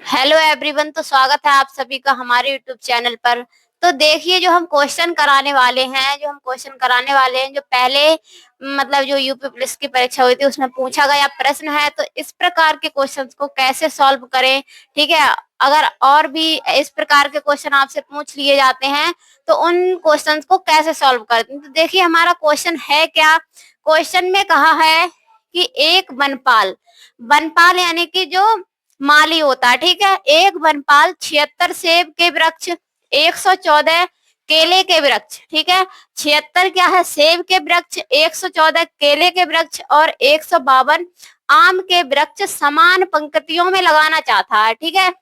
Hello everyone. तो स्वागत है आप सभी का हमारे यूट्यूब चैनल पर। तो देखिए, जो हम क्वेश्चन कराने वाले हैं जो पहले मतलब जो यूपी पुलिस की परीक्षा हुई थी उसमें पूछा गया प्रश्न है। तो इस प्रकार के क्वेश्चंस को कैसे सॉल्व करें, ठीक है। अगर और भी इस प्रकार के क्वेश्चन आपसे पूछ लिए जाते हैं तो उन क्वेश्चंस को कैसे सॉल्व करते हैं। तो देखिए, हमारा क्वेश्चन है क्या। क्वेश्चन में कहा है कि एक वनपाल, वनपाल यानी कि जो माली होता है, ठीक है। एक वनपाल 76 सेब के वृक्ष, 114 केले के वृक्ष, ठीक है। 76 क्या है, सेब के वृक्ष, 114 केले के वृक्ष और 152 आम के वृक्ष समान पंक्तियों में लगाना चाहता है, ठीक है।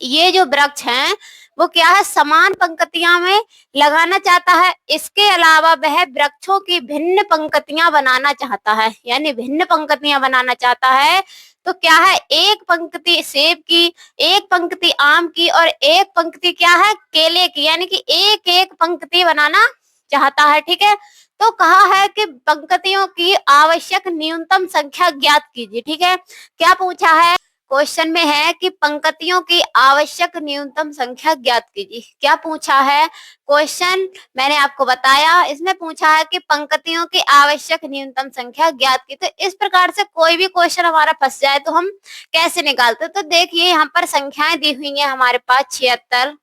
ये जो वृक्ष हैं वो क्या है, समान पंक्तियां में लगाना चाहता है। इसके अलावा वह वृक्षों की भिन्न पंक्तियां बनाना चाहता है, यानी भिन्न पंक्तियां बनाना चाहता है। तो क्या है, एक पंक्ति सेब की, एक पंक्ति आम की और एक पंक्ति क्या है, केले की, यानी कि एक एक पंक्ति बनाना चाहता है, ठीक है। तो कहा है कि पंक्तियों की आवश्यक न्यूनतम संख्या ज्ञात कीजिए, ठीक है। क्या पूछा है, क्वेश्चन में है कि पंक्तियों की आवश्यक न्यूनतम संख्या ज्ञात कीजिए। क्या पूछा है क्वेश्चन, मैंने आपको बताया, इसमें पूछा है कि पंक्तियों की आवश्यक न्यूनतम संख्या ज्ञात की। तो इस प्रकार से कोई भी क्वेश्चन हमारा फंस जाए तो हम कैसे निकालते। तो देखिए, यहाँ पर संख्याएं दी हुई है हमारे पास 76,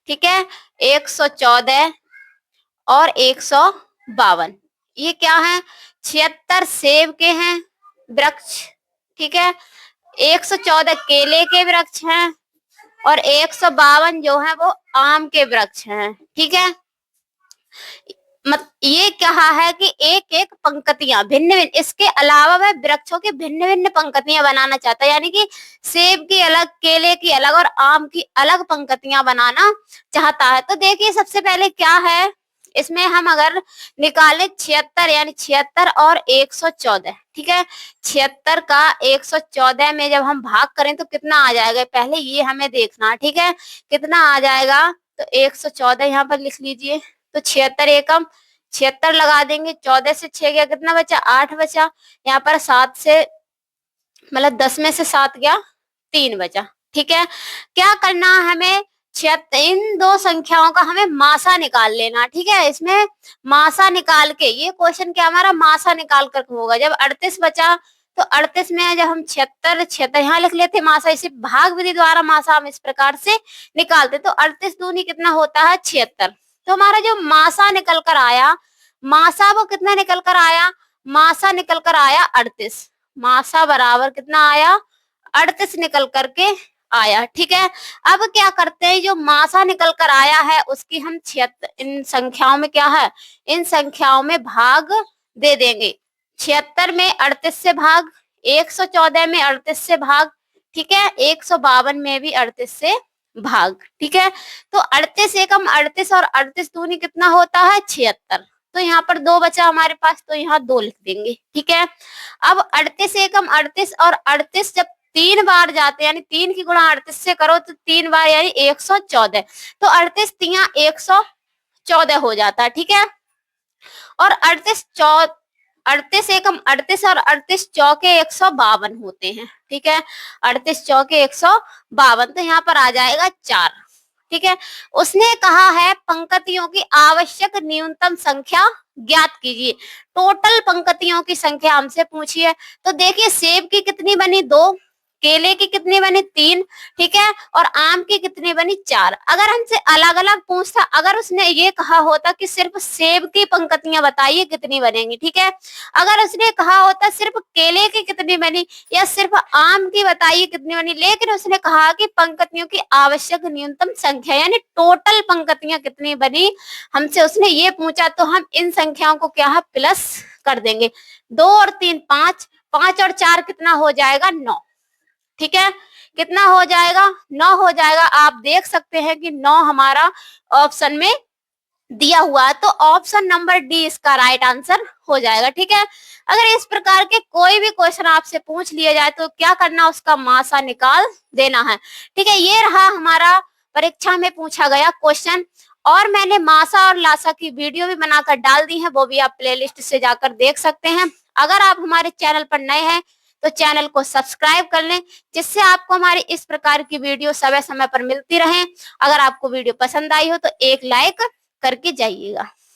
ठीक है, 114 और 152। ये क्या है, 76 सेब के हैं वृक्ष, ठीक है, 114 केले के वृक्ष हैं और 152 जो है वो आम के वृक्ष हैं, ठीक है। ये कहा है कि एक एक पंक्तियां भिन्न भिन्न, इसके अलावा वह वृक्षों की भिन्न भिन्न पंक्तियां बनाना चाहता है, यानी कि सेब की अलग, केले की अलग और आम की अलग पंक्तियां बनाना चाहता है। तो देखिए, सबसे पहले क्या है, इसमें हम अगर निकालें 76, यानी 76 और 114, ठीक है। 76 का 114 में जब हम भाग करें तो कितना आ जाएगा, पहले ये हमें देखना, ठीक है, कितना आ जाएगा। तो 114 यहाँ पर लिख लीजिए। तो 76 एकम 76 लगा देंगे, 14 से 6 गया, कितना बचा, 8 बचा। यहाँ पर 7 से मतलब 10 में से 7 गया, 3 बचा, ठीक है। क्या करना है हमें, इन दो संख्याओं का हमें मासा निकाल लेना, ठीक है। इसमें मासा निकाल के, ये क्वेश्चन क्या हमारा मासा निकाल कर होगा। जब 38 बचा तो 38 में जब हम 76 यहाँ लिख लेते मासा, इसे भाग विधि द्वारा मासा हम इस प्रकार से निकालते। तो 38 दूनी कितना होता है, 76। तो हमारा जो मासा निकल कर आया, मासा वो कितना निकल कर आया, मासा निकल कर आया 38। मासा बराबर कितना आया, 38 निकल करके आया, ठीक है। अब क्या करते हैं, जो मासा निकल कर आया है उसकी हम 76 इन संख्याओं में क्या है, इन संख्याओं में भाग दे देंगे। 76 में 38 से भाग, 114 में 38 से भाग, ठीक है, 152 में भी 38 से भाग, ठीक है। तो 38 एकम 38 और 38 दूनी कितना होता है, 76। तो यहाँ पर 2 बचा हमारे पास, तो यहाँ 2 लिख देंगे, ठीक है। अब 38 एकम 38 और 38 जब 3 बार जाते हैं, यानी 3 की गुणा 38 से करो तो 3 बार यानी 114। तो 38 तिया 114 हो जाता है, ठीक है। और 38 एकम 38 और 38 चौके 152 होते हैं, ठीक है। 38 चौके 152, तो यहाँ पर आ जाएगा 4, ठीक है। उसने कहा है पंक्तियों की आवश्यक न्यूनतम संख्या ज्ञात कीजिए। टोटल पंक्तियों की संख्या हमसे पूछी है। तो देखिए, सेब की कितनी बनी, 2, केले की कितनी बनी, 3, ठीक है, और आम की कितनी बनी, 4। अगर हमसे अलग अलग पूछता, अगर उसने ये कहा होता कि सिर्फ सेब की पंक्तियां बताइए कितनी बनेंगी, ठीक है। अगर उसने कहा होता सिर्फ केले की कितनी बनी या सिर्फ आम की बताइए कितनी बनी, लेकिन उसने कहा कि पंक्तियों की आवश्यक न्यूनतम संख्या, यानी टोटल पंक्तियां कितनी बनी, हमसे उसने ये पूछा। तो हम इन संख्याओं को क्या है, प्लस कर देंगे। 2 और 3 5, 5 और 4 कितना हो जाएगा, 9, ठीक है। कितना हो जाएगा, 9 हो जाएगा। आप देख सकते हैं कि 9 हमारा ऑप्शन में दिया हुआ है। तो ऑप्शन नंबर डी इसका राइट आंसर हो जाएगा, ठीक है। अगर इस प्रकार के कोई भी क्वेश्चन आपसे पूछ लिया जाए तो क्या करना, उसका मासा निकाल देना है, ठीक है। ये रहा हमारा परीक्षा में पूछा गया क्वेश्चन। और मैंने मासा और लासा की वीडियो भी बनाकर डाल दी है, वो भी आप प्लेलिस्ट से जाकर देख सकते हैं। अगर आप हमारे चैनल पर नए हैं तो चैनल को सब्सक्राइब कर लें, जिससे आपको हमारी इस प्रकार की वीडियो समय समय पर मिलती रहे। अगर आपको वीडियो पसंद आई हो तो एक लाइक करके जाइएगा।